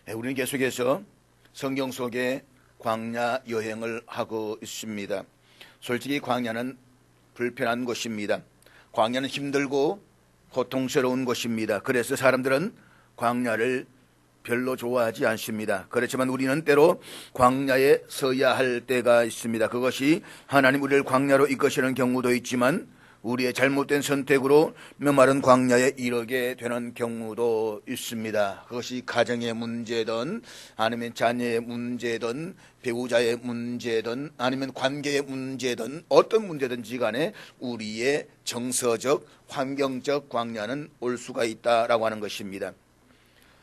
우리는 계속해서 성경 속에 광야 여행을 하고 있습니다. 솔직히 광야는 불편한 곳입니다. 광야는 힘들고 고통스러운 곳입니다. 그래서 사람들은 광야를 별로 좋아하지 않습니다. 그렇지만 우리는 때로 광야에 서야 할 때가 있습니다. 그것이 하나님 우리를 광야로 이끄시는 경우도 있지만 우리의 잘못된 선택으로 메마른 광야에 이르게 되는 경우도 있습니다. 그것이 가정의 문제든 아니면 자녀의 문제든 배우자의 문제든 아니면 관계의 문제든 어떤 문제든지 간에 우리의 정서적 환경적 광야는 올 수가 있다라고 하는 것입니다.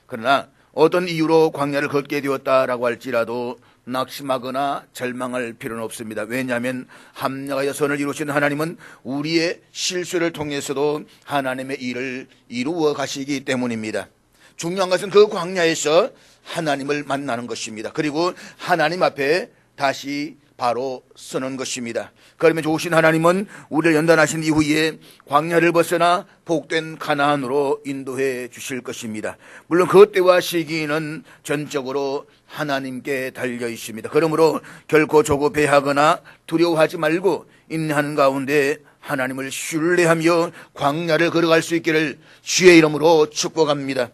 그러나 어떤 이유로 광야를 걷게 되었다라고 할지라도 낙심하거나 절망할 필요는 없습니다. 왜냐하면 합력하여 선을 이루시는 하나님은 우리의 실수를 통해서도 하나님의 일을 이루어 가시기 때문입니다. 중요한 것은 그 광야에서 하나님을 만나는 것입니다. 그리고 하나님 앞에 다시 바로 서는 것입니다. 그러면 좋으신 하나님은 우리를 연단하신 이후에 광야를 벗어나 복된 가나안으로 인도해 주실 것입니다. 물론 그때와 시기는 전적으로 하나님께 달려 있습니다. 그러므로 결코 조급해하거나 두려워하지 말고 인내하는 가운데 하나님을 신뢰하며 광야를 걸어갈 수 있기를 주의 이름으로 축복합니다.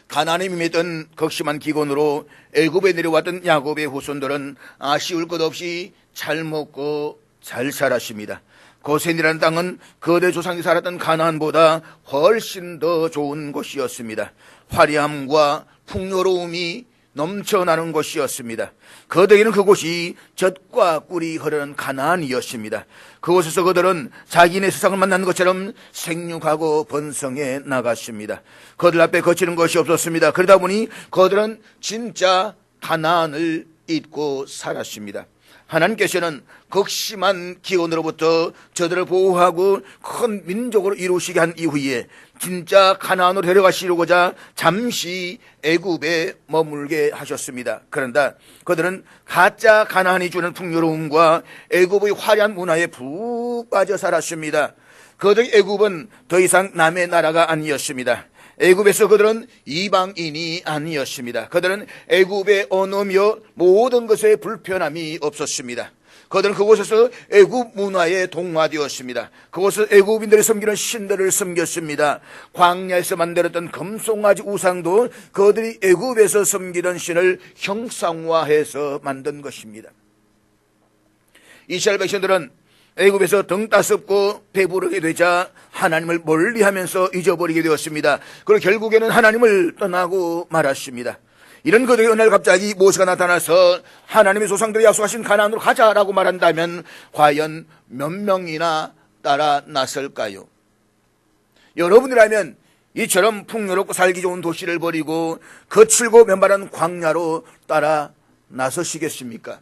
가나안에 임했던 극심한 기근으로 애굽에 내려왔던 야곱의 후손들은 아쉬울 것 없이 잘 먹고 잘 살았습니다. 고센이라는 땅은 거대 조상이 살았던 가나안보다 훨씬 더 좋은 곳이었습니다. 화려함과 풍요로움이 넘쳐나는 곳이었습니다. 그들에게는 그곳이 젖과 꿀이 흐르는 가나안이었습니다. 그곳에서 그들은 자기네 세상을 만난 것처럼 생육하고 번성해 나갔습니다. 그들 앞에 거치는 것이 없었습니다. 그러다 보니 그들은 진짜 가나안을 잊고 살았습니다. 하나님께서는 극심한 기온으로부터 저들을 보호하고 큰 민족으로 이루시게 한 이후에 진짜 가나안으로 데려가시려고자 잠시 애굽에 머물게 하셨습니다. 그런데 그들은 가짜 가나안이 주는 풍요로움과 애굽의 화려한 문화에 푹 빠져 살았습니다. 그들의 애굽은 더 이상 남의 나라가 아니었습니다. 애굽에서 그들은 이방인이 아니었습니다. 그들은 애굽의 언어며 모든 것에 불편함이 없었습니다. 그들은 그곳에서 애굽 문화에 동화되었습니다. 그곳에서 애굽인들이 섬기는 신들을 섬겼습니다. 광야에서 만들었던 금송아지 우상도 그들이 애굽에서 섬기던 신을 형상화해서 만든 것입니다. 이스라엘 백성들은 애굽에서 등 따숩고 배부르게 되자 하나님을 멀리하면서 잊어버리게 되었습니다. 그리고 결국에는 하나님을 떠나고 말았습니다. 이런 그들의 어느 날 갑자기 모세가 나타나서 하나님의 조상들이 약속하신 가나안으로 가자라고 말한다면 과연 몇 명이나 따라 나설까요? 여러분이라면 이처럼 풍요롭고 살기 좋은 도시를 버리고 거칠고 맨발한 광야로 따라 나서시겠습니까?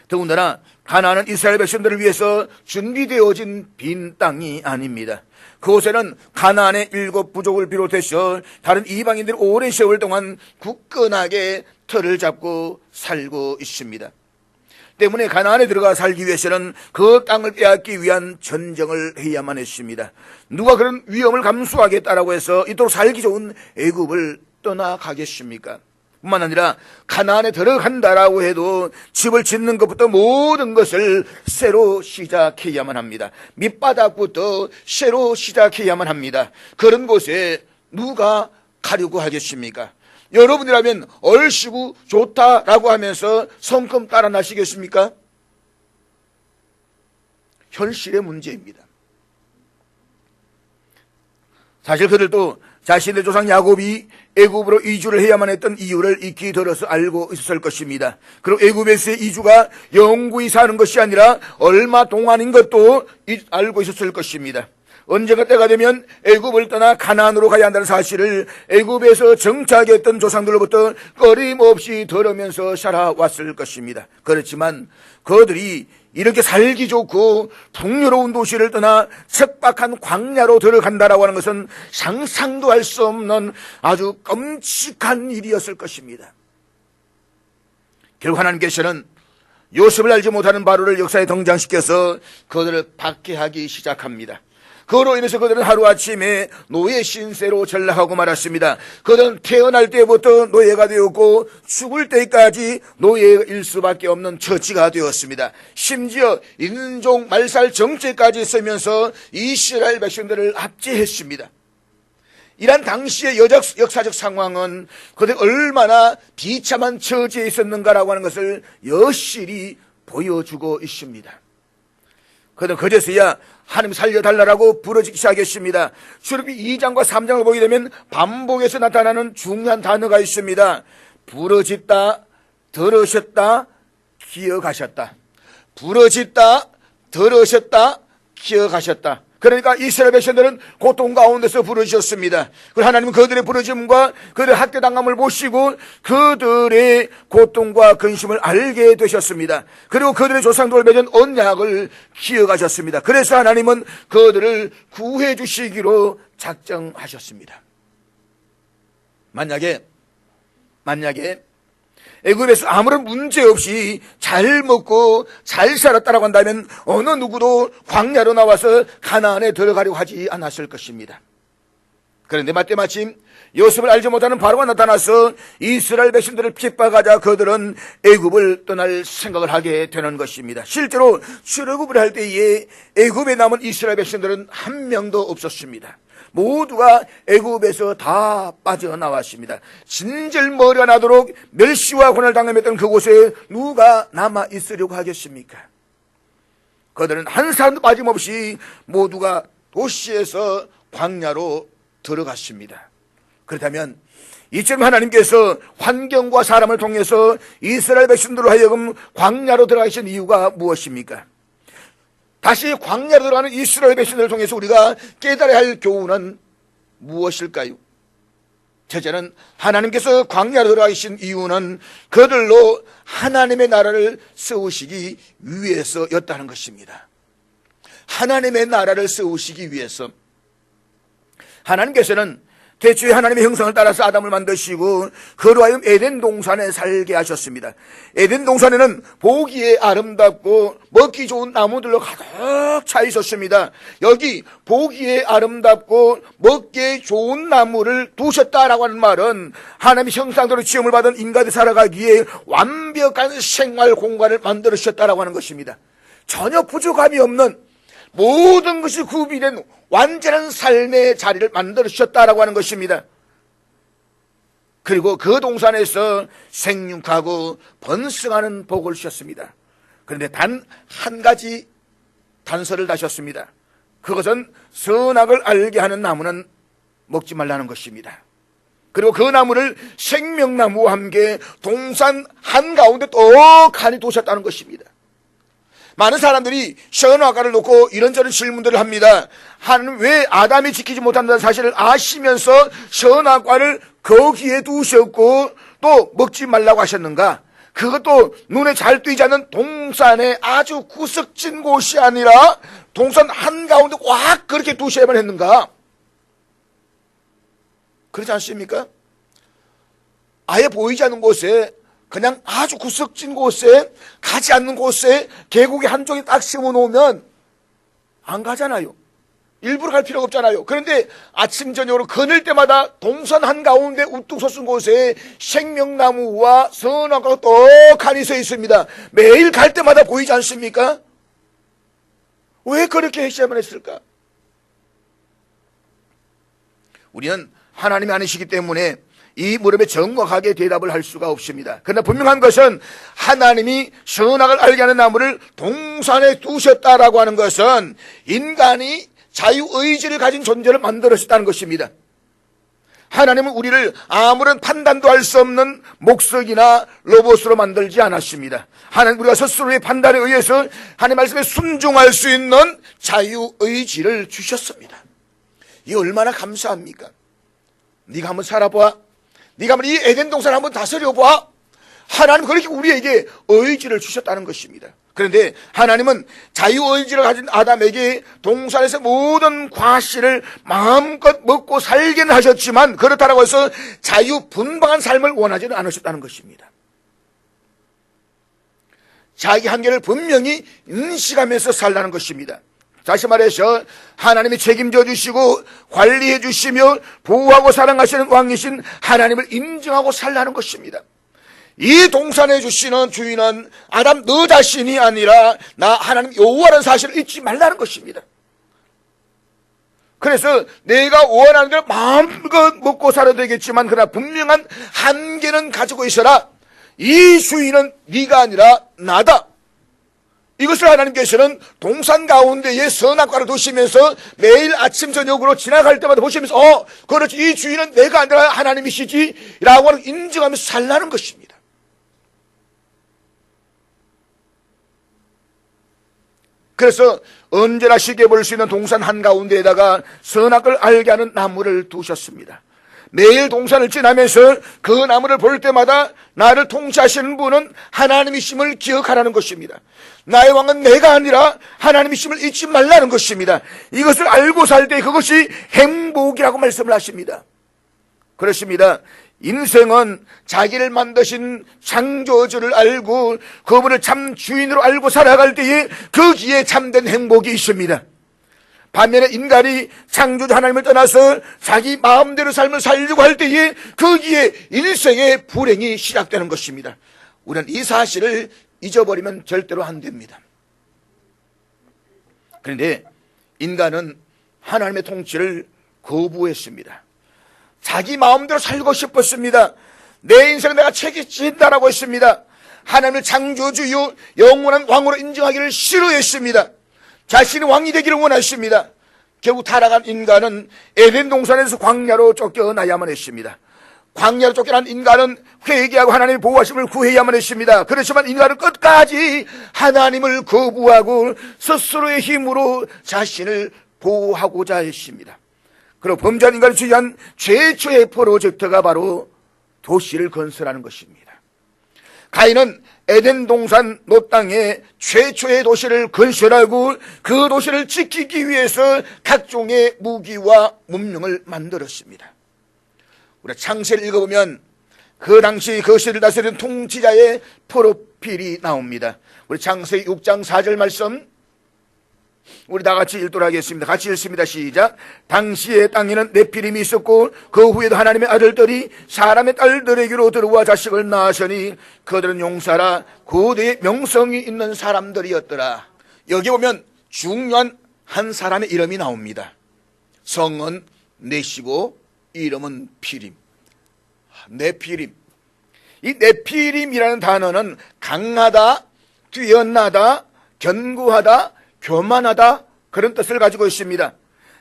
더군다나 가나안은 이스라엘 백성들을 위해서 준비되어진 빈 땅이 아닙니다. 그곳에는 가나안의 7 부족을 비롯해서 다른 이방인들이 오랜 세월 동안 굳건하게 터를 잡고 살고 있습니다. 때문에 가나안에 들어가 살기 위해서는 그 땅을 빼앗기 위한 전쟁을 해야만 했습니다. 누가 그런 위험을 감수하겠다라고 해서 이토록 살기 좋은 애굽을 떠나가겠습니까? 뿐만 아니라 가나안에 들어간다라고 해도 집을 짓는 것부터 모든 것을 새로 시작해야만 합니다. 밑바닥부터 새로 시작해야만 합니다. 그런 곳에 누가 가려고 하겠습니까? 여러분이라면 얼씨구 좋다라고 하면서 성큼 따라 나시겠습니까? 현실의 문제입니다. 사실 그들도 자신의 조상 야곱이 애굽으로 이주를 해야만 했던 이유를 익히 들어서 알고 있었을 것입니다. 그리고 애굽에서의 이주가 영구히 사는 것이 아니라 얼마 동안인 것도 알고 있었을 것입니다. 언젠가 때가 되면 애굽을 떠나 가나안으로 가야 한다는 사실을 애굽에서 정착했던 조상들로부터 끊임없이 들으면서 살아왔을 것입니다. 그렇지만 그들이 이렇게 살기 좋고 풍요로운 도시를 떠나 척박한 광야로 들어간다라고 하는 것은 상상도 할 수 없는 아주 끔찍한 일이었을 것입니다. 결국 하나님께서는 요셉을 알지 못하는 바로를 역사에 등장시켜서 그들을 박해하기 시작합니다. 그로 인해서 그들은 하루아침에 노예 신세로 전락하고 말았습니다. 그들은 태어날 때부터 노예가 되었고 죽을 때까지 노예일 수밖에 없는 처지가 되었습니다. 심지어 인종 말살 정책까지 쓰면서 이스라엘 백성들을 압제했습니다. 이란 당시의 역사적 상황은 그들이 얼마나 비참한 처지에 있었는가라고 하는 것을 여실히 보여주고 있습니다. 그들은 그제서야 하나님 살려달라고 부르짖기 시작했습니다. 출애굽기 2장과 3장을 보게 되면 반복해서 나타나는 중요한 단어가 있습니다. 부르짖다, 들으셨다, 기억하셨다. 부르짖다, 들으셨다, 기억하셨다. 그러니까 이스라엘 백성들은 고통 가운데서 부르짖었습니다. 그리고 하나님은 그들의 부르짖음과 그들의 학대당함을 보시고 그들의 고통과 근심을 알게 되셨습니다. 그리고 그들의 조상들을 맺은 언약을 기억하셨습니다. 그래서 하나님은 그들을 구해 주시기로 작정하셨습니다. 만약에 애굽에서 아무런 문제 없이 잘 먹고 잘 살았다라고 한다면 어느 누구도 광야로 나와서 가나안에 들어가려고 하지 않았을 것입니다. 그런데 마침 요셉을 알지 못하는 바로가 나타나서 이스라엘 백성들을 핍박하자 그들은 애굽을 떠날 생각을 하게 되는 것입니다. 실제로 출애굽을 할 때에 애굽에 남은 이스라엘 백성들은 한 명도 없었습니다. 모두가 애굽에서 다 빠져나왔습니다. 진절머리가 나도록 멸시와 고난을 당했던 그곳에 누가 남아 있으려고 하겠습니까? 그들은 한 사람도 빠짐없이 모두가 도시에서 광야로 들어갔습니다. 그렇다면 이처럼 하나님께서 환경과 사람을 통해서 이스라엘 백성들로 하여금 광야로 들어가신 이유가 무엇입니까? 다시 광야로 들어가는 이스라엘 백성들을 통해서 우리가 깨달아야 할 교훈은 무엇일까요? 첫째는 하나님께서 광야로 들어가신 이유는 그들로 하나님의 나라를 세우시기 위해서였다는 것입니다. 하나님의 나라를 세우시기 위해서 하나님께서는 태초에 하나님의 형상을 따라서 아담을 만드시고 그로 하여금 에덴 동산에 살게 하셨습니다. 에덴 동산에는 보기에 아름답고 먹기 좋은 나무들로 가득 차 있었습니다. 여기 보기에 아름답고 먹기에 좋은 나무를 두셨다라고 하는 말은 하나님의 형상대로 지음을 받은 인간이 살아가기에 완벽한 생활 공간을 만들으셨다라고 하는 것입니다. 전혀 부족함이 없는 모든 것이 구비된 완전한 삶의 자리를 만들어주셨다라고 하는 것입니다. 그리고 그 동산에서 생육하고 번성하는 복을 주셨습니다. 그런데 단 한 가지 단서를 다셨습니다. 그것은 선악을 알게 하는 나무는 먹지 말라는 것입니다. 그리고 그 나무를 생명나무와 함께 동산 한가운데 떡하니 두셨다는 것입니다. 많은 사람들이 선악과를 놓고 이런저런 질문들을 합니다. 하나님 왜 아담이 지키지 못한다는 사실을 아시면서 선악과를 거기에 두셨고 또 먹지 말라고 하셨는가? 그것도 눈에 잘 띄지 않는 동산의 아주 구석진 곳이 아니라 동산 한가운데 꽉 그렇게 두셔야만 했는가? 그렇지 않습니까? 아예 보이지 않는 곳에 그냥 아주 구석진 곳에 가지 않는 곳에 계곡의 한쪽에 딱 심어놓으면 안 가잖아요. 일부러 갈 필요가 없잖아요. 그런데 아침 저녁으로 거닐 때마다 동산 한가운데 우뚝 솟은 곳에 생명나무와 선악과가 떡하니 서 있습니다. 매일 갈 때마다 보이지 않습니까? 왜 그렇게 했어야만 했을까? 우리는 하나님이 아니시기 때문에 이 물음에 정확하게 대답을 할 수가 없습니다. 그러나 분명한 것은 하나님이 선악을 알게 하는 나무를 동산에 두셨다라고 하는 것은 인간이 자유의지를 가진 존재를 만들었다는 것입니다. 하나님은 우리를 아무런 판단도 할 수 없는 목석이나 로봇으로 만들지 않았습니다. 하나님 우리가 스스로의 판단에 의해서 하나님 말씀에 순종할 수 있는 자유의지를 주셨습니다. 이게 얼마나 감사합니까? 네가 한번 살아봐. 네가 한번 이 에덴 동산을 한번 다스려봐. 하나님 그렇게 우리에게 의지를 주셨다는 것입니다. 그런데 하나님은 자유의지를 가진 아담에게 동산에서 모든 과실을 마음껏 먹고 살기는 하셨지만 그렇다고 해서 자유분방한 삶을 원하지는 않으셨다는 것입니다. 자기 한계를 분명히 인식하면서 살라는 것입니다. 다시 말해서 하나님이 책임져 주시고 관리해 주시며 보호하고 사랑하시는 왕이신 하나님을 인정하고 살라는 것입니다. 이 동산에 주시는 주인은 아담 너 자신이 아니라 나 하나님 여호와라는 사실을 잊지 말라는 것입니다. 그래서 내가 원하는 걸 마음껏 먹고 살아도 되겠지만 그러나 분명한 한계는 가지고 있어라. 이 주인은 네가 아니라 나다. 이것을 하나님께서는 동산 가운데에 선악과를 두시면서 매일 아침 저녁으로 지나갈 때마다 보시면서 그렇지 이 주인은 내가 아니라 하나님이시지 라고 인정하면서 살라는 것입니다. 그래서 언제나 쉽게 볼 수 있는 동산 한가운데에다가 선악을 알게 하는 나무를 두셨습니다. 매일 동산을 지나면서 그 나무를 볼 때마다 나를 통치하시는 분은 하나님이심을 기억하라는 것입니다. 나의 왕은 내가 아니라 하나님이심을 잊지 말라는 것입니다. 이것을 알고 살 때 그것이 행복이라고 말씀을 하십니다. 그렇습니다. 인생은 자기를 만드신 창조주를 알고 그분을 참 주인으로 알고 살아갈 때에 거기에 참된 행복이 있습니다. 반면에 인간이 창조주 하나님을 떠나서 자기 마음대로 삶을 살려고 할 때에 거기에 일생의 불행이 시작되는 것입니다. 우리는 이 사실을 잊어버리면 절대로 안 됩니다. 그런데 인간은 하나님의 통치를 거부했습니다. 자기 마음대로 살고 싶었습니다. 내 인생을 내가 책임진다라고 했습니다. 하나님을 창조주요 영원한 왕으로 인정하기를 싫어했습니다. 자신이 왕이 되기를 원했습니다. 결국 타락한 인간은 에덴 동산에서 광야로 쫓겨나야만 했습니다. 광야로 쫓겨난 인간은 회개하고 하나님의 보호하심을 구해야만 했습니다. 그렇지만 인간은 끝까지 하나님을 거부하고 스스로의 힘으로 자신을 보호하고자 했습니다. 그리고 범죄한 인간을 주의한 최초의 프로젝트가 바로 도시를 건설하는 것입니다. 가인은 에덴 동산 노 땅에 최초의 도시를 건설하고 그 도시를 지키기 위해서 각종의 무기와 문명을 만들었습니다. 우리가 창세를 읽어보면 그 당시 그 시대를 다스리는 통치자의 프로필이 나옵니다. 우리 창세기 6장 4절 말씀 우리 다 같이 읽도록 하겠습니다. 같이 읽습니다. 시작. 당시에 땅에는 네피림이 있었고 그 후에도 하나님의 아들들이 사람의 딸들에게로 들어와 자식을 낳으시니 그들은 용사라 고대의 명성이 있는 사람들이었더라. 여기 보면 중요한 한 사람의 이름이 나옵니다. 성은 넷이고 이름은 피림. 네피림. 이 네피림이라는 단어는 강하다, 뛰어나다, 견고하다, 교만하다 그런 뜻을 가지고 있습니다.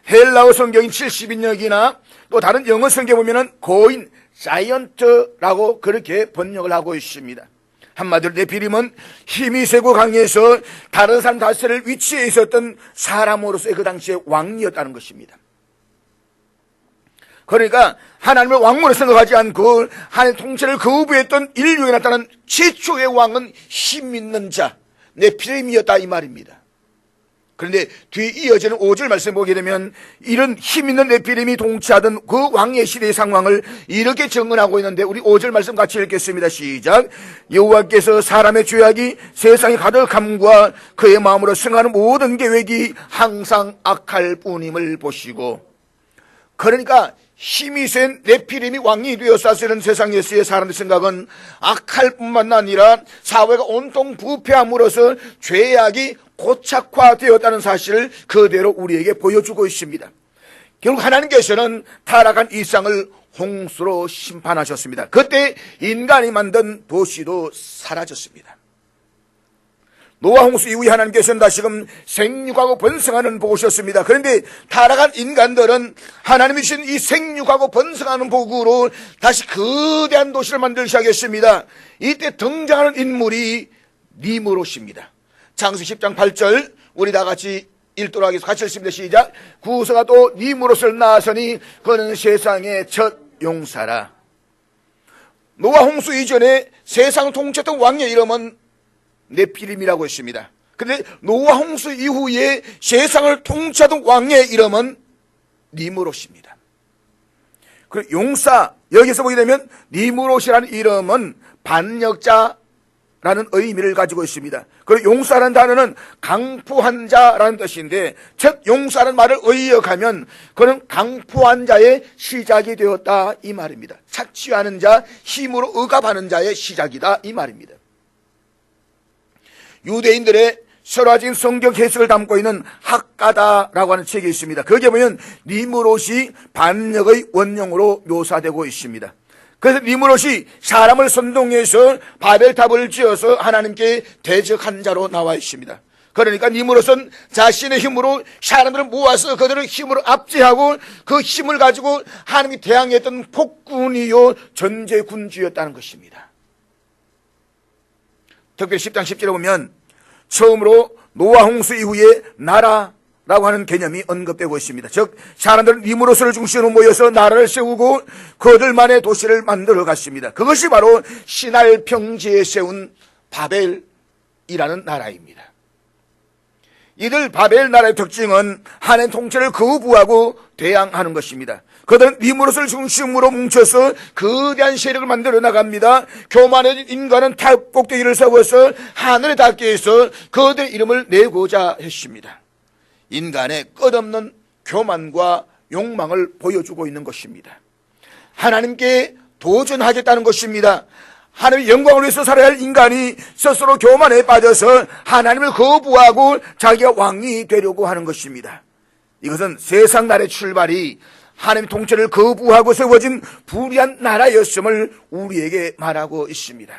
헬라어 성경인 70인역이나 또 다른 영어 성경에 보면은 고인, 자이언트라고 그렇게 번역을 하고 있습니다. 한마디로 네피림은 힘이 세고 강해서 다른 사람 다스릴 위치에 있었던 사람으로서의 그 당시의 왕이었다는 것입니다. 그러니까 하나님을 왕으로 생각하지 않고 하나님의 통치를 거부했던 인류에 나타난 최초의 왕은 힘 있는 자, 네피림이었다 이 말입니다. 그런데 뒤에 이어지는 5절 말씀 보게 되면 이런 힘 있는 네피림이 통치하던 그 왕의 시대의 상황을 이렇게 증언하고 있는데 우리 5절 말씀 같이 읽겠습니다. 시작. 여호와께서 사람의 죄악이 세상에 가득함과 그의 마음으로 생각하는 모든 계획이 항상 악할 뿐임을 보시고, 그러니까 힘이 센 네피림이 왕이 되어서 사실은 세상에서의 사람의 생각은 악할 뿐만 아니라 사회가 온통 부패함으로써 죄악이 고착화되었다는 사실을 그대로 우리에게 보여주고 있습니다. 결국 하나님께서는 타락한 이 세상을 홍수로 심판하셨습니다. 그때 인간이 만든 도시도 사라졌습니다. 노아 홍수 이후에 하나님께서는 다시금 생육하고 번성하는 복을 주셨습니다. 그런데 타락한 인간들은 하나님이 주신 이 생육하고 번성하는 복으로 다시 거대한 도시를 만들기 시작했습니다. 이때 등장하는 인물이 니므롯입니다. 창세기 10장 8절 우리 다 같이 읽도록 하겠습니다. 같이 읽습니다. 시작. 구서가 또 니므롯을 낳았으니 그는 세상의 첫 용사라. 노아 홍수 이전에 세상을 통치했던 왕의 이름은 네피림이라고 했습니다. 그런데 노아 홍수 이후에 세상을 통치하던 왕의 이름은 니므롯입니다. 그리고 용사, 여기서 보게 되면 니므롯이라는 이름은 반역자라는 라는 의미를 가지고 있습니다. 그리고 용사라는 단어는 강포한 자라는 뜻인데, 즉 용사라는 말을 의역하면 그는 강포한 자의 시작이 되었다 이 말입니다. 착취하는 자, 힘으로 억압하는 자의 시작이다 이 말입니다. 유대인들의 설화진 성경 해석을 담고 있는 학가다라고 하는 책이 있습니다. 거기에 보면 니므롯이 반역의 원흉으로 묘사되고 있습니다. 그래서 니므롯이 사람을 선동해서 바벨탑을 지어서 하나님께 대적한 자로 나와 있습니다. 그러니까 니므롯은 자신의 힘으로 사람들을 모아서 그들을 힘으로 압제하고 그 힘을 가지고 하나님이 대항했던 폭군이요 전제군주였다는 것입니다. 특별히 10장 10절에 보면 처음으로 노아 홍수 이후에 나라라고 하는 개념이 언급되고 있습니다. 즉 사람들은 니므롯을 중심으로 모여서 나라를 세우고 그들만의 도시를 만들어 갔습니다. 그것이 바로 시날 평지에 세운 바벨이라는 나라입니다. 이들 바벨 나라의 특징은 하나님 통치를 거부하고 대항하는 것입니다. 그들은 니므롯을 중심으로 뭉쳐서 거대한 세력을 만들어 나갑니다. 교만한 인간은 탑 꼭대기를 세워서 하늘에 닿게 해서 그들의 이름을 내고자 했습니다. 인간의 끝없는 교만과 욕망을 보여주고 있는 것입니다. 하나님께 도전하겠다는 것입니다. 하나님의 영광을 위해서 살아야 할 인간이 스스로 교만에 빠져서 하나님을 거부하고 자기가 왕이 되려고 하는 것입니다. 이것은 세상 나라의 출발이 하나님의 통치를 거부하고 세워진 불의한 나라였음을 우리에게 말하고 있습니다.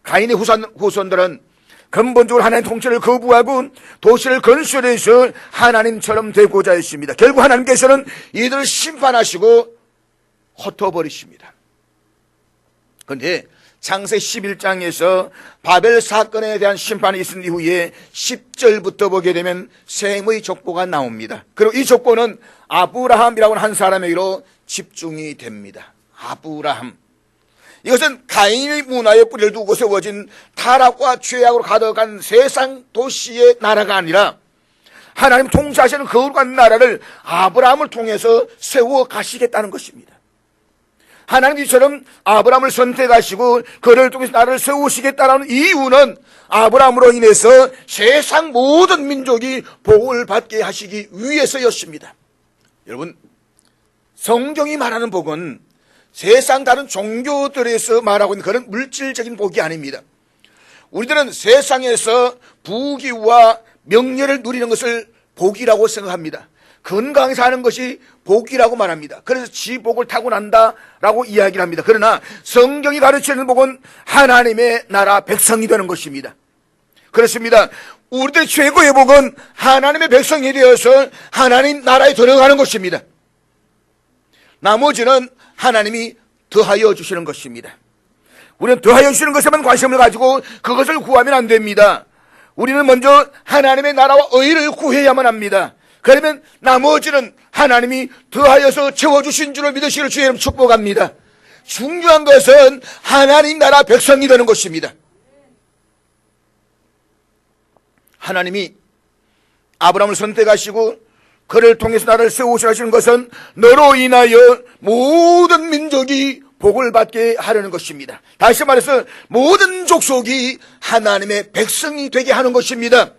가인의 후손들은 근본적으로 하나님의 통치를 거부하고 도시를 건설해서 하나님처럼 되고자 했습니다. 결국 하나님께서는 이들을 심판하시고 흩어버리십니다. 그런데 창세 11장에서 바벨 사건에 대한 심판이 있은 이후에 10절부터 보게 되면 셈의 족보가 나옵니다. 그리고 이 족보는 아브라함이라고 하는 한 사람에게로 집중이 됩니다. 아브라함. 이것은 가인의 문화에 뿌리를 두고 세워진 타락과 죄악으로 가득한 세상 도시의 나라가 아니라 하나님 통치하시는 거룩한 나라를 아브라함을 통해서 세워 가시겠다는 것입니다. 하나님 이처럼 아브라함을 선택하시고 그를 통해서 나라를 세우시겠다는 이유는 아브라함으로 인해서 세상 모든 민족이 복을 받게 하시기 위해서였습니다. 여러분, 성경이 말하는 복은 세상 다른 종교들에서 말하고 있는 그런 물질적인 복이 아닙니다. 우리들은 세상에서 부귀와 명예를 누리는 것을 복이라고 생각합니다. 건강히 사는 것이 복이라고 말합니다. 그래서 지 복을 타고난다라고 이야기를 합니다. 그러나 성경이 가르치는 복은 하나님의 나라 백성이 되는 것입니다. 그렇습니다. 우리들 최고의 복은 하나님의 백성이 되어서 하나님 나라에 들어가는 것입니다. 나머지는 하나님이 더하여 주시는 것입니다. 우리는 더하여 주시는 것에만 관심을 가지고 그것을 구하면 안 됩니다. 우리는 먼저 하나님의 나라와 의를 구해야만 합니다. 그러면 나머지는 하나님이 더하여서 채워주신 줄을 믿으시기를 주의 이름 축복합니다. 중요한 것은 하나님 나라 백성이 되는 것입니다. 하나님이 아브라함을 선택하시고 그를 통해서 나라를 세우시는 것은 너로 인하여 모든 민족이 복을 받게 하려는 것입니다. 다시 말해서 모든 족속이 하나님의 백성이 되게 하는 것입니다.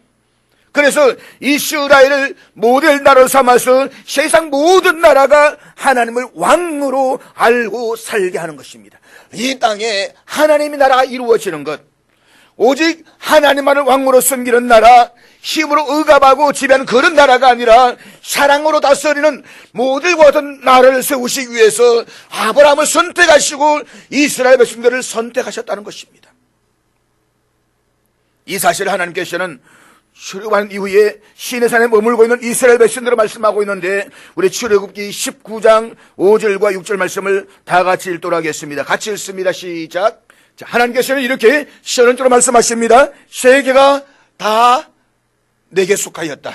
그래서 이스라엘을 모델 나라로 삼아서 세상 모든 나라가 하나님을 왕으로 알고 살게 하는 것입니다. 이 땅에 하나님의 나라가 이루어지는 것, 오직 하나님만을 왕으로 섬기는 나라, 힘으로 억압하고 지배하는 그런 나라가 아니라 사랑으로 다스리는 모델과 같은 나라를 세우시기 위해서 아브라함을 선택하시고 이스라엘 백성들을 선택하셨다는 것입니다. 이 사실을 하나님께서는 출애굽한 이후에 시내산에 머물고 있는 이스라엘 백성들을 말씀하고 있는데, 우리 출애굽기 19장 5절과 6절 말씀을 다 같이 읽도록 하겠습니다. 같이 읽습니다. 시작. 자, 하나님께서는 이렇게 시원적으로 말씀하십니다. 세계가 다 내게 속하였다.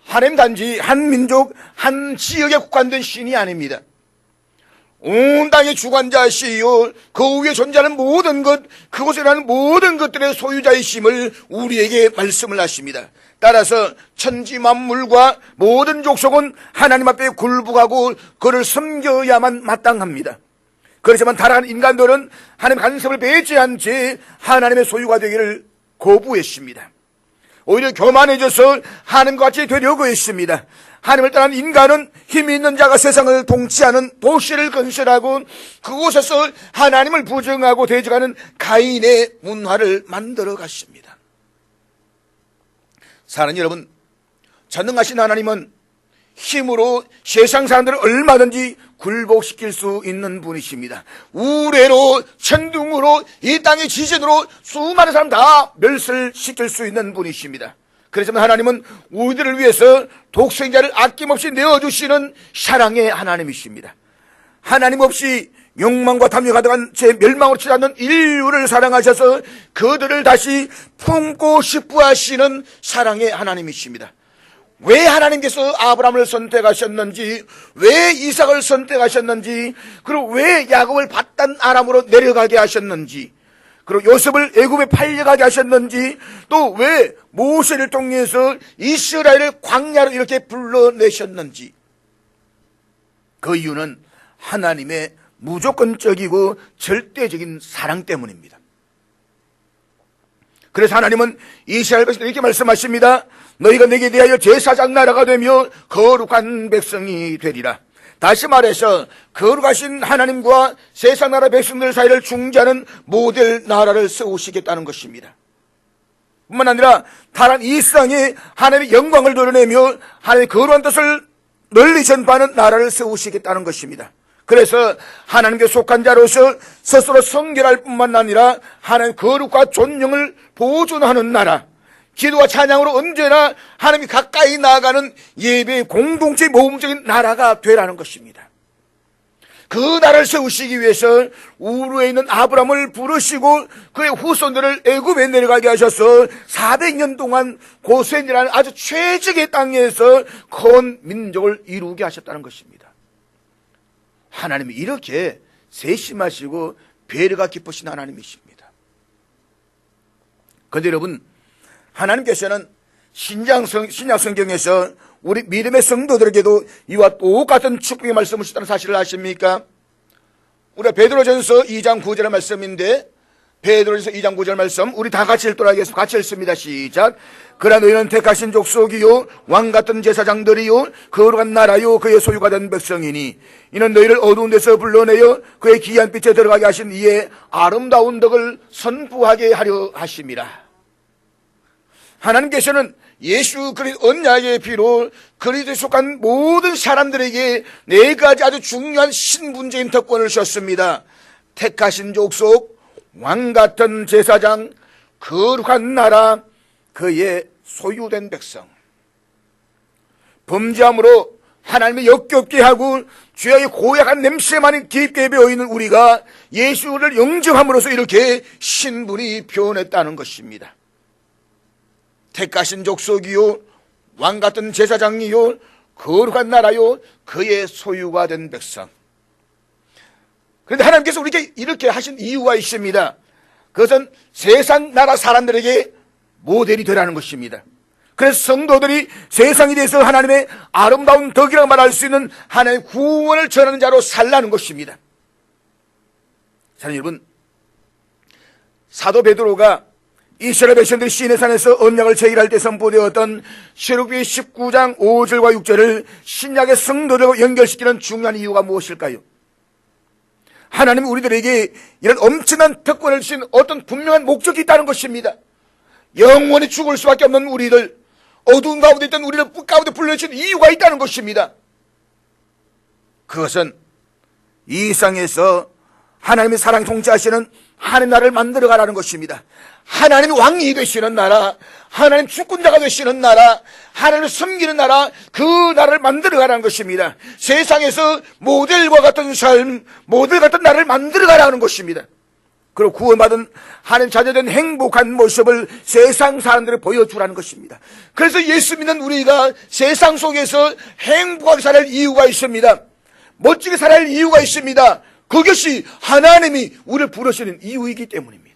하나님 단지 한 민족, 한 지역에 국한된 신이 아닙니다. 온 땅의 주관자시요 그 위에 존재하는 모든 것, 그곳에 있는 모든 것들의 소유자이심을 우리에게 말씀을 하십니다. 따라서 천지 만물과 모든 족속은 하나님 앞에 굴복하고 그를 섬겨야만 마땅합니다. 그렇지만 타락한 인간들은 하나님의 간섭을 배제한 채 하나님의 소유가 되기를 거부했습니다. 오히려 교만해져서 하나님과 같이 되려고 했습니다. 하나님을 떠난 인간은 힘이 있는 자가 세상을 통치하는 도시를 건설하고 그곳에서 하나님을 부정하고 대적하는 가인의 문화를 만들어 갔습니다. 사랑하는 여러분, 전능하신 하나님은 힘으로 세상 사람들을 얼마든지 굴복시킬 수 있는 분이십니다. 우레로 천둥으로 이 땅의 지진으로 수많은 사람 다 멸설시킬 수 있는 분이십니다. 그렇지만 하나님은 우리들을 위해서 독생자를 아낌없이 내어주시는 사랑의 하나님이십니다. 하나님 없이 욕망과 탐욕에 가득한 채 멸망으로 치지 않는 인류를 사랑하셔서 그들을 다시 품고 싶어 하시는 사랑의 하나님이십니다. 왜 하나님께서 아브라함을 선택하셨는지, 왜 이삭을 선택하셨는지, 그리고 왜 야곱을 바단 아람으로 내려가게 하셨는지, 그리고 요셉을 애굽에 팔려가게 하셨는지, 또 왜 모세를 통해서 이스라엘을 광야로 이렇게 불러내셨는지, 그 이유는 하나님의 무조건적이고 절대적인 사랑 때문입니다. 그래서 하나님은 이스라엘 백성들에게 이렇게 말씀하십니다. 너희가 내게 대하여 제사장 나라가 되며 거룩한 백성이 되리라. 다시 말해서 거룩하신 하나님과 세상 나라 백성들 사이를 중재하는 모델 나라를 세우시겠다는 것입니다. 뿐만 아니라 다른 이 세상에 하나님의 영광을 드러내며 하나님의 거룩한 뜻을 널리 전파하는 나라를 세우시겠다는 것입니다. 그래서 하나님께 속한 자로서 스스로 성결할 뿐만 아니라 하나님의 거룩과 존영을 보존하는 나라, 기도와 찬양으로 언제나 하나님이 가까이 나아가는 예배의 공동체 모범적인 나라가 되라는 것입니다. 그 나라를 세우시기 위해서 우르에 있는 아브라함을 부르시고 그의 후손들을 애굽에 내려가게 하셔서 400년 동안 고센이라는 아주 최적의 땅에서 큰 민족을 이루게 하셨다는 것입니다. 하나님이 이렇게 세심하시고 배려가 깊으신 하나님이십니다. 그런데 여러분, 하나님께서는 신약 성경에서 우리 믿음의 성도들에게도 이와 똑같은 축복의 말씀을 주셨다는 사실을 아십니까? 우리가 베드로전서 2장 9절의 말씀인데, 베드로전서 2장 9절 말씀 우리 다 같이 읽도록 하겠습니다. 같이 읽습니다. 시작. 그러나 너희는 택하신 족속이요 왕같은 제사장들이요 거룩한 나라요 그의 소유가 된 백성이니 이는 너희를 어두운 데서 불러내어 그의 귀한 빛에 들어가게 하신 이의 아름다운 덕을 선포하게 하려 하심이라. 하나님께서는 예수 그리스도 언약의 피로 그리스도에 속한 모든 사람들에게 네 가지 아주 중요한 신분적인 특권을 주셨습니다. 택하신 족속, 왕같은 제사장, 거룩한 나라, 그의 소유된 백성. 범죄함으로 하나님의 역겹게 하고 죄의 고약한 냄새만이 깊게 배어있는 우리가 예수를 영접함으로써 이렇게 신분이 변했다는 것입니다. 택하신 족속이요 왕같은 제사장이요 거룩한 나라요 그의 소유가 된 백성. 그런데 하나님께서 우리에게 이렇게 하신 이유가 있습니다. 그것은 세상 나라 사람들에게 모델이 되라는 것입니다. 그래서 성도들이 세상에 대해서 하나님의 아름다운 덕이라고 말할 수 있는 하나님의 구원을 전하는 자로 살라는 것입니다. 사랑하는 여러분, 사도 베드로가 이스라엘 백성들이 시내산에서 언약을 체결할 때 선포되었던 신약기 19장 5절과 6절을 신약의 성도들과 연결시키는 중요한 이유가 무엇일까요? 하나님은 우리들에게 이런 엄청난 특권을 주신 어떤 분명한 목적이 있다는 것입니다. 영원히 죽을 수밖에 없는 우리를, 어두운 가운데 있던 우리를 빛 가운데 불러주신 이유가 있다는 것입니다. 그것은 이 세상에서 하나님의 사랑 통치하시는 하나님 나라를 만들어가라는 것입니다. 하나님이 왕이 되시는 나라, 하나님 주권자가 되시는 나라, 하나님을 섬기는 나라, 그 나라를 만들어가라는 것입니다. 세상에서 모델과 같은 삶, 모델 같은 나라를 만들어가라는 것입니다. 그리고 구원받은 하나님 자녀된 행복한 모습을 세상 사람들에 보여주라는 것입니다. 그래서 예수 믿는 우리가 세상 속에서 행복하게 살아야 할 이유가 있습니다. 멋지게 살아야 할 이유가 있습니다. 그것이 하나님이 우리를 부르시는 이유이기 때문입니다.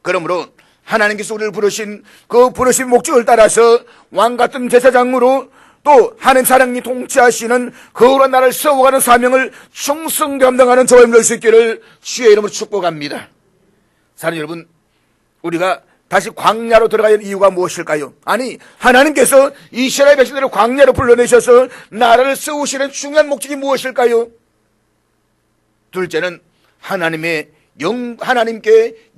그러므로 하나님께서 우리를 부르신 그 부르신 목적을 따라서 왕같은 제사장으로 또 하나님 사랑이 통치하시는 거룩한 나라를 세워가는 사명을 충성 감당하는 저와 여러분들 수 있기를 주의 이름으로 축복합니다. 사랑하는 여러분, 우리가 다시 광야로 들어가야 할 이유가 무엇일까요? 아니, 하나님께서 이스라엘 백성들을 광야로 불러내셔서 나라를 세우시는 중요한 목적이 무엇일까요? 둘째는 하나님께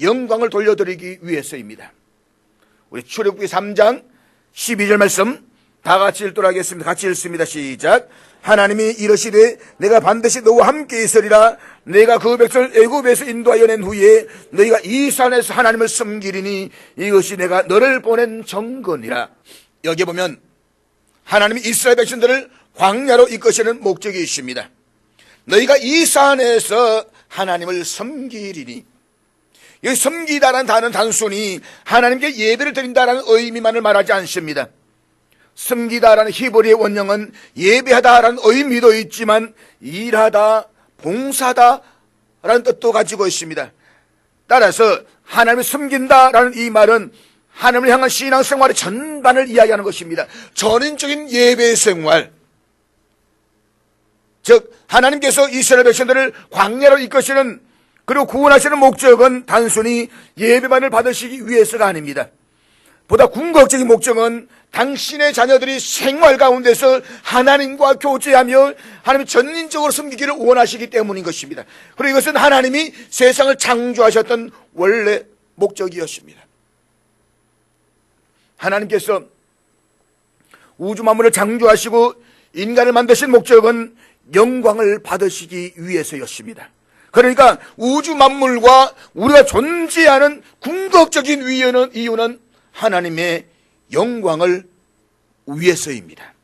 영광을 돌려드리기 위해서입니다. 우리 출애굽기 3장 12절 말씀 다 같이 읽도록 하겠습니다. 같이 읽습니다. 시작. 하나님이 이르시되 내가 반드시 너와 함께 있으리라. 내가 그 백성을 애굽에서 인도하여 낸 후에 너희가 이 산에서 하나님을 섬기리니 이것이 내가 너를 보낸 정건이라. 여기 보면 하나님이 이스라엘 백성들을 광야로 이끄시는 목적이 있습니다. 너희가 이 산에서 하나님을 섬기리니, 여기 섬기다라는 단어는 단순히 하나님께 예배를 드린다라는 의미만을 말하지 않습니다. 섬기다라는 히브리의 원형은 예배하다라는 의미도 있지만 일하다, 봉사다라는 뜻도 가지고 있습니다. 따라서 하나님을 섬긴다라는 이 말은 하나님을 향한 신앙생활의 전반을 이야기하는 것입니다. 전인적인 예배생활, 즉 하나님께서 이스라엘 백성들을 광야로 이끄시는 그리고 구원하시는 목적은 단순히 예배만을 받으시기 위해서가 아닙니다. 보다 궁극적인 목적은 당신의 자녀들이 생활 가운데서 하나님과 교제하며 하나님 전인적으로 섬기기를 원하시기 때문인 것입니다. 그리고 이것은 하나님이 세상을 창조하셨던 원래 목적이었습니다. 하나님께서 우주 만물을 창조하시고 인간을 만드신 목적은 영광을 받으시기 위해서였습니다. 그러니까 우주 만물과 우리가 존재하는 궁극적인 이유는 하나님의 영광을 위해서입니다.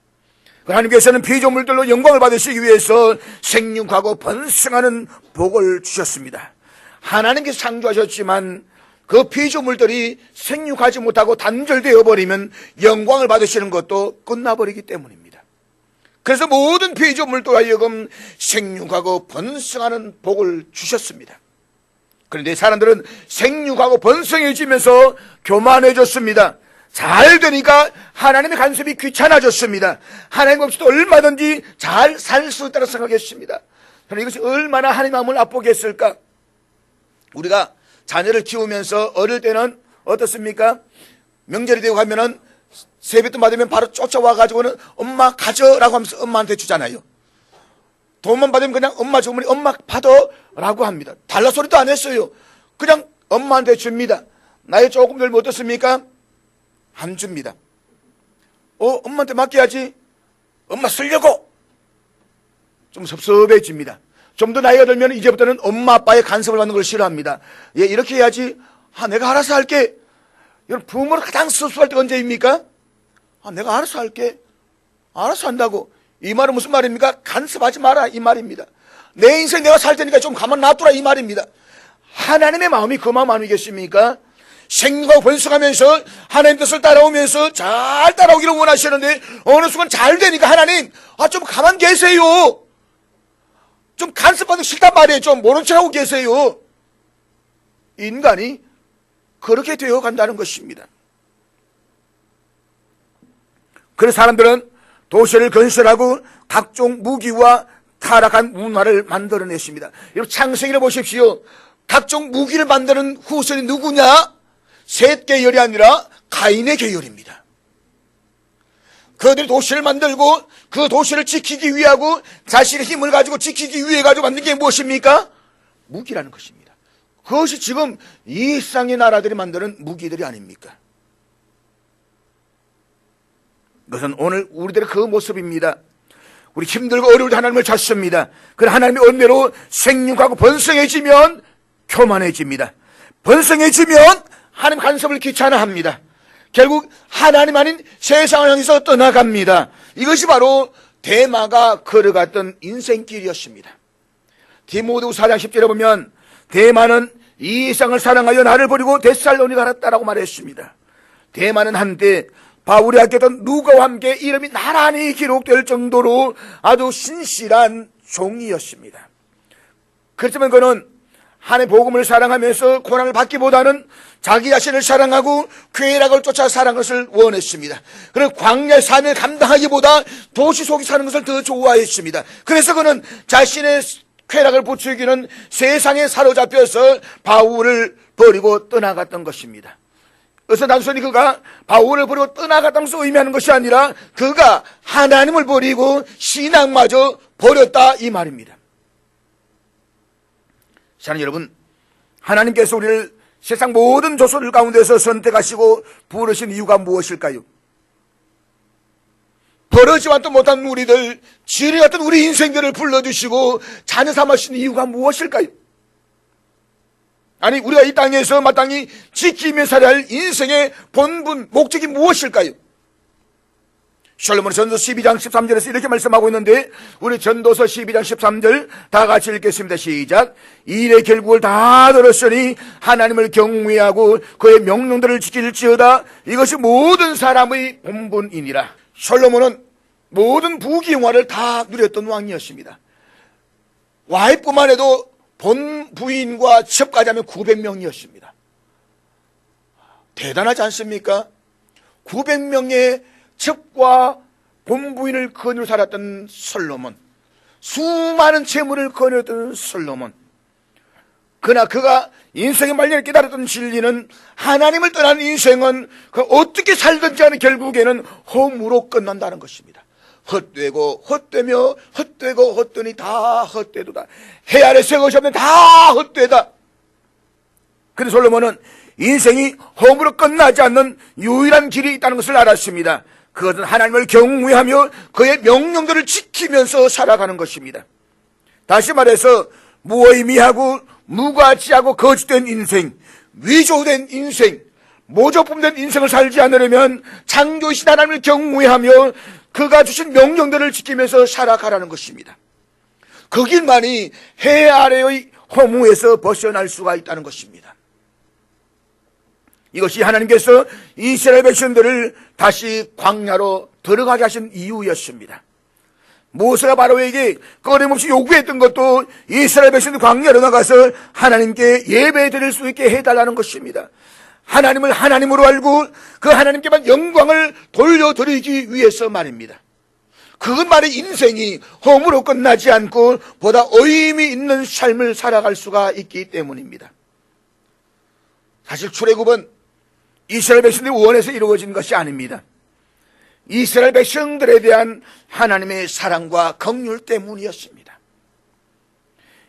하나님께서는 피조물들로 영광을 받으시기 위해서 생육하고 번성하는 복을 주셨습니다. 하나님께서 창조하셨지만 그 피조물들이 생육하지 못하고 단절되어 버리면 영광을 받으시는 것도 끝나버리기 때문입니다. 그래서 모든 피조물도 하여금 생육하고 번성하는 복을 주셨습니다. 그런데 사람들은 생육하고 번성해지면서 교만해졌습니다. 잘 되니까 하나님의 간섭이 귀찮아졌습니다. 하나님 없이도 얼마든지 잘 살 수 있다고 생각했습니다. 그런데 이것이 얼마나 하나님 마음을 아프게 했을까? 우리가 자녀를 키우면서 어릴 때는 어떻습니까? 명절이 되고 가면은 세뱃돈 받으면 바로 쫓아와가지고는 엄마 가져라고 하면서 엄마한테 주잖아요. 돈만 받으면 그냥 엄마 주머니 엄마 받아라고 합니다. 달라 소리도 안 했어요. 그냥 엄마한테 줍니다. 나이 조금 들면 어떻습니까? 안 줍니다. 엄마한테 맡겨야지. 엄마 쓰려고. 좀 섭섭해집니다. 좀 더 나이가 들면 이제부터는 엄마 아빠의 간섭을 받는 걸 싫어합니다. 예, 이렇게 해야지. 내가 알아서 할게. 여러분, 부모를 가장 섭섭할 때 언제입니까? 내가 알아서 할게. 알아서 한다고. 이 말은 무슨 말입니까? 간섭하지 마라 이 말입니다. 내 인생 내가 살 테니까 좀 가만 놔두라 이 말입니다. 하나님의 마음이 그 마음 아니겠습니까? 생육하고 번성하면서 하나님 뜻을 따라오면서 잘 따라오기를 원하시는데 어느 순간 잘 되니까 하나님 좀 가만 계세요. 좀 간섭받기 싫단 말이에요. 좀 모른 척하고 계세요. 인간이 그렇게 되어 간다는 것입니다. 그래서 사람들은 도시를 건설하고 각종 무기와 타락한 문화를 만들어냈습니다. 여러분 창세기를 보십시오. 각종 무기를 만드는 후손이 누구냐? 셋 계열이 아니라 가인의 계열입니다. 그들이 도시를 만들고 그 도시를 지키기 위하고 자신의 힘을 가지고 지키기 위해 가지고 만든 게 무엇입니까? 무기라는 것입니다. 그것이 지금 이 세상의 나라들이 만드는 무기들이 아닙니까? 그것은 오늘 우리들의 그 모습입니다. 우리 힘들고 어려울 때 하나님을 찾습니다. 그 하나님의 은혜로 생육하고 번성해지면 교만해집니다. 번성해지면 하나님 간섭을 귀찮아합니다. 결국 하나님 아닌 세상을 향해서 떠나갑니다. 이것이 바로 데마가 걸어갔던 인생길이었습니다. 디모데후서 4장 10절에 보면 데마는 이 세상을 사랑하여 나를 버리고 데살로니가 갔다라고 말했습니다. 데마는 한때 바울이 아꼈던 누가와 함께 이름이 나란히 기록될 정도로 아주 신실한 종이었습니다. 그렇지만 그는 하나님의 복음을 사랑하면서 고난을 받기보다는 자기 자신을 사랑하고 쾌락을 쫓아 사는 것을 원했습니다. 그는 광야의 삶을 감당하기보다 도시 속에 사는 것을 더 좋아했습니다. 그래서 그는 자신의 쾌락을 부추기는 세상에 사로잡혀서 바울을 버리고 떠나갔던 것입니다. 그래서 단순히 그가 바울을 버리고 떠나갔다는 것을 의미하는 것이 아니라 그가 하나님을 버리고 신앙마저 버렸다 이 말입니다. 사랑하는 여러분, 하나님께서 우리를 세상 모든 조소들 가운데서 선택하시고 부르신 이유가 무엇일까요? 버려지지도 못한 우리들, 지뢰 같은 우리 인생들을 불러주시고 자녀 삼으신 이유가 무엇일까요? 아니, 우리가 이 땅에서 마땅히 지키며 살아야 할 인생의 본분, 목적이 무엇일까요? 솔로몬 전도서 12장 13절에서 이렇게 말씀하고 있는데, 우리 전도서 12장 13절 다 같이 읽겠습니다. 시작. 일의 결국을 다 들었으니 하나님을 경외하고 그의 명령들을 지킬지어다. 이것이 모든 사람의 본분이니라. 솔로몬은 모든 부귀영화를 다 누렸던 왕이었습니다. 와이프만 해도 본 부인과 첩까지 하면 900명이었습니다. 대단하지 않습니까? 900명의 첩과 본부인을 거느려 살았던 솔로몬, 수많은 재물을 거느렸던 솔로몬. 그러나 그가 인생의 말년에 깨달았던 진리는 하나님을 떠난 인생은 그 어떻게 살든지 하는 결국에는 허무로 끝난다는 것입니다. 헛되고 헛되며 헛되고 헛되니 다 헛되도다. 해 아래 새 것이 없는 다 헛되다. 그런데 솔로몬은 인생이 허무로 끝나지 않는 유일한 길이 있다는 것을 알았습니다. 그것은 하나님을 경외하며 그의 명령들을 지키면서 살아가는 것입니다. 다시 말해서 무의미하고 무가치하고 거짓된 인생, 위조된 인생, 모조품된 인생을 살지 않으려면 창조이신 하나님을 경외하며 그가 주신 명령들을 지키면서 살아가라는 것입니다. 그 길만이 해 아래의 허무에서 벗어날 수가 있다는 것입니다. 이것이 하나님께서 이스라엘 백성들을 다시 광야로 들어가게 하신 이유였습니다. 모세가 바로에게 끊임없이 요구했던 것도 이스라엘 백성들 광야로 나가서 하나님께 예배 드릴 수 있게 해달라는 것입니다. 하나님을 하나님으로 알고 그 하나님께만 영광을 돌려드리기 위해서 말입니다. 그것만의 인생이 허무로 끝나지 않고 보다 의미 있는 삶을 살아갈 수가 있기 때문입니다. 사실 출애굽은 이스라엘 백성들이 원해서 이루어진 것이 아닙니다. 이스라엘 백성들에 대한 하나님의 사랑과 긍휼 때문이었습니다.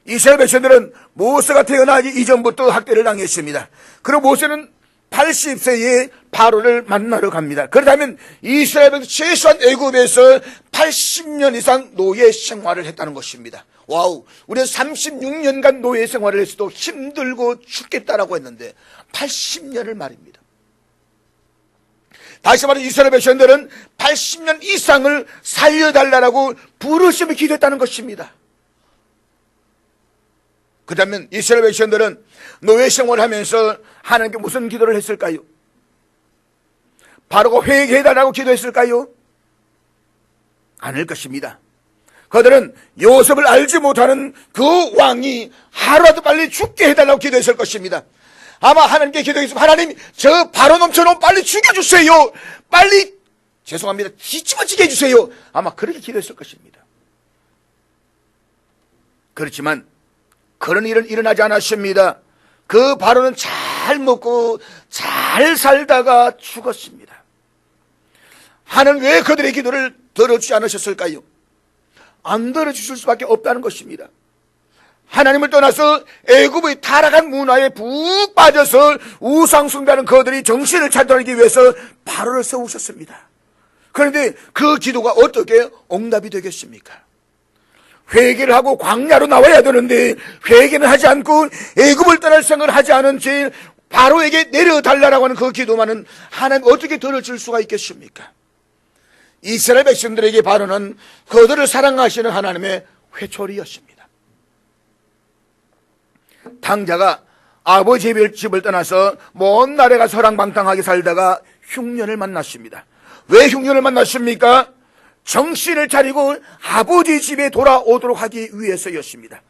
이스라엘 백성들은 모세가 태어나기 이전부터 학대를 당했습니다. 그리고 모세는 80세에 바로를 만나러 갑니다. 그렇다면 이스라엘 백성 최소한 애굽에서 80년 이상 노예 생활을 했다는 것입니다. 와우, 우리는 36년간 노예 생활을 했어도 힘들고 죽겠다라고 했는데 80년을 말입니다. 다시 말해 이스라엘 백성들은 80년 이상을 살려달라고 부르시며 기도했다는 것입니다. 그렇다면 이스라엘 백성들은 노예 생활을 하면서 하나님께 무슨 기도를 했을까요? 바로가 회개해달라고 기도했을까요? 아닐 것입니다. 그들은 요셉을 알지 못하는 그 왕이 하루라도 빨리 죽게 해달라고 기도했을 것입니다. 아마 하나님께 기도했으면 하나님 저 바로 넘쳐놓은 빨리 죽여주세요. 빨리 죄송합니다 뒤집어지게 해주세요. 아마 그렇게 기도했을 것입니다. 그렇지만 그런 일은 일어나지 않았습니다. 그 바로는 잘 먹고 잘 살다가 죽었습니다. 하나님 왜 그들의 기도를 들어주지 않으셨을까요? 안 들어주실 수밖에 없다는 것입니다. 하나님을 떠나서 애굽의 타락한 문화에 푹 빠져서 우상 숭배하는 그들이 정신을 차리기 위해서 바로를 세우셨습니다. 그런데 그 기도가 어떻게 응답이 되겠습니까? 회개를 하고 광야로 나와야 되는데 회개는 하지 않고 애굽을 떠날 생각을 하지 않은 채 바로에게 내려달라고 하는 그 기도만은 하나님 어떻게 들어줄 수가 있겠습니까? 이스라엘 백성들에게 바로는 그들을 사랑하시는 하나님의 회초리였습니다. 탕자가 아버지의 집을 떠나서 먼 나라에 가서 허랑방탕하게 살다가 흉년을 만났습니다. 왜 흉년을 만났습니까? 정신을 차리고 아버지 집에 돌아오도록 하기 위해서였습니다.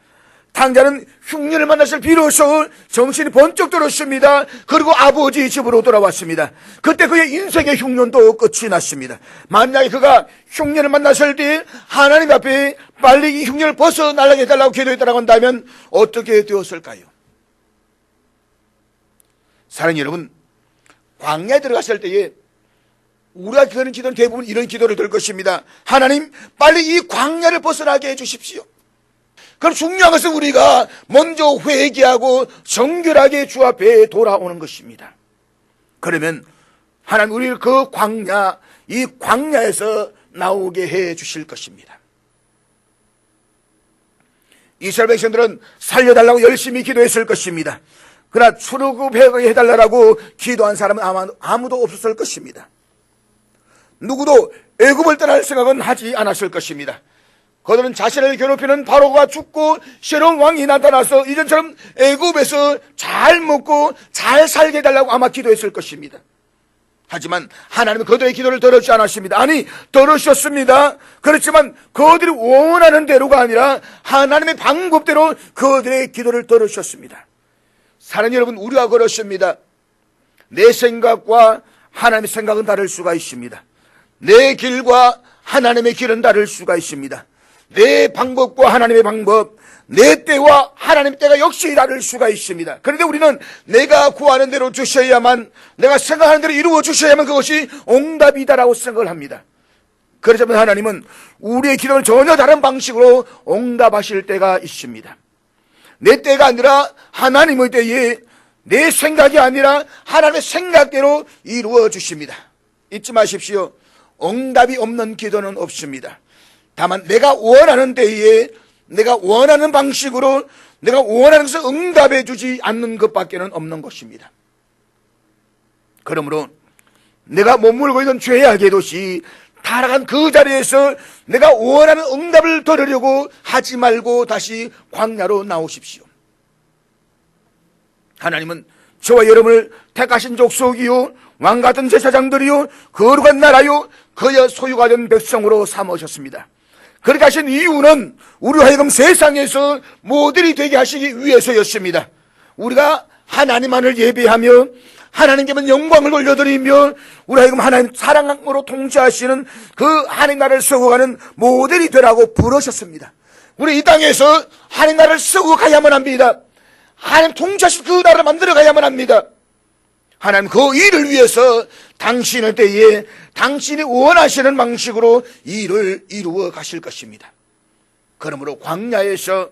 탕자는 흉년을 만났을 비로소 정신이 번쩍 들었습니다. 그리고 아버지 집으로 돌아왔습니다. 그때 그의 인생의 흉년도 끝이 났습니다. 만약에 그가 흉년을 만났을 때 하나님 앞에 빨리 이 흉년을 벗어나게 해달라고 기도했다고 한다면 어떻게 되었을까요? 사랑하는 여러분, 광야에 들어갔을 때에 우리가 기도하는 기도는 대부분 이런 기도를 들 것입니다. 하나님, 빨리 이 광야를 벗어나게 해주십시오. 그럼 중요한 것은 우리가 먼저 회개하고 정결하게 주 앞에 돌아오는 것입니다. 그러면 하나님 우리를 그 광야, 이 광야에서 나오게 해 주실 것입니다. 이스라엘 백성들은 살려달라고 열심히 기도했을 것입니다. 그러나 출애굽해달라고 기도한 사람은 아무도 없었을 것입니다. 누구도 애굽을 떠날 생각은 하지 않았을 것입니다. 그들은 자신을 괴롭히는 바로가 죽고 새로운 왕이 나타나서 이전처럼 애굽에서 잘 먹고 잘 살게 해달라고 아마 기도했을 것입니다. 하지만 하나님은 그들의 기도를 들어주지 않았습니다. 아니, 들으셨습니다. 그렇지만 그들이 원하는 대로가 아니라 하나님의 방법대로 그들의 기도를 들으셨습니다. 사랑하는 여러분, 우리가 그렇습니다. 내 생각과 하나님의 생각은 다를 수가 있습니다. 내 길과 하나님의 길은 다를 수가 있습니다. 내 방법과 하나님의 방법, 내 때와 하나님의 때가 역시 다를 수가 있습니다. 그런데 우리는 내가 구하는 대로 주셔야만, 내가 생각하는 대로 이루어 주셔야만 그것이 응답이다라고 생각을 합니다. 그렇지만 하나님은 우리의 기도를 전혀 다른 방식으로 응답하실 때가 있습니다. 내 때가 아니라 하나님의 때에, 내 생각이 아니라 하나님의 생각대로 이루어 주십니다. 잊지 마십시오. 응답이 없는 기도는 없습니다. 다만 내가 원하는 때에, 내가 원하는 방식으로, 내가 원하는 것을 응답해 주지 않는 것밖에는 없는 것입니다. 그러므로 내가 머물고 있는 죄악의 도시, 타락한 그 자리에서 내가 원하는 응답을 들으려고 하지 말고 다시 광야로 나오십시오. 하나님은 저와 여러분을 택하신 족속이요, 왕같은 제사장들이요, 거룩한 나라요, 그의 소유가 된 백성으로 삼으셨습니다. 그렇게 하신 이유는 우리 하여금 세상에서 모델이 되게 하시기 위해서였습니다. 우리가 하나님만을 예배하며 하나님께만 영광을 올려드리며 우리 하여금 하나님 사랑으로 통치하시는 그 하나님 나라를 세워가는 모델이 되라고 부르셨습니다. 우리 이 땅에서 하나님 나라를 세워가야만 합니다. 하나님 통치하신 그 나라를 만들어 가야만 합니다. 하나님 그 일을 위해서 당신의 때에 당신이 원하시는 방식으로 일을 이루어 가실 것입니다. 그러므로 광야에서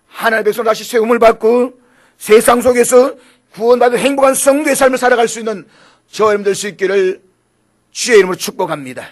하나님의 백성 다시 세움을 받고 세상 속에서 구원받은 행복한 성도의 삶을 살아갈 수 있는 저와 여러분들 수 있기를 주의 이름으로 축복합니다.